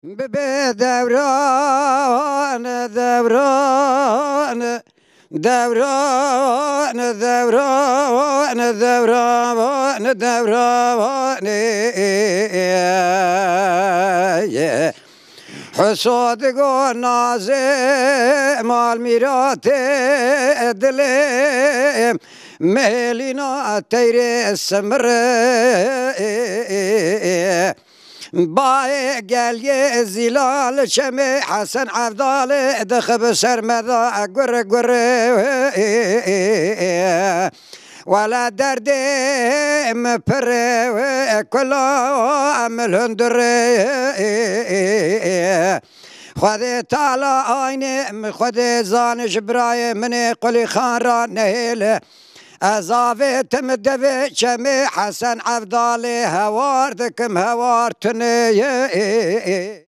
ببي دوران دوران دوران دوران دوران دوران حسود گو نازه مال میرات دلم مهلینا تیر سمر باي قال يا زلال شمي حسن عبدال دخب سرمدا قر قر ولا دردي مبر كل عمل هندر خذي تعالى عيني خذي زان جبراي مني قلي خان را نهيله أزافي تمدفي شمي حسن عبدالي هوار دكم هوار تني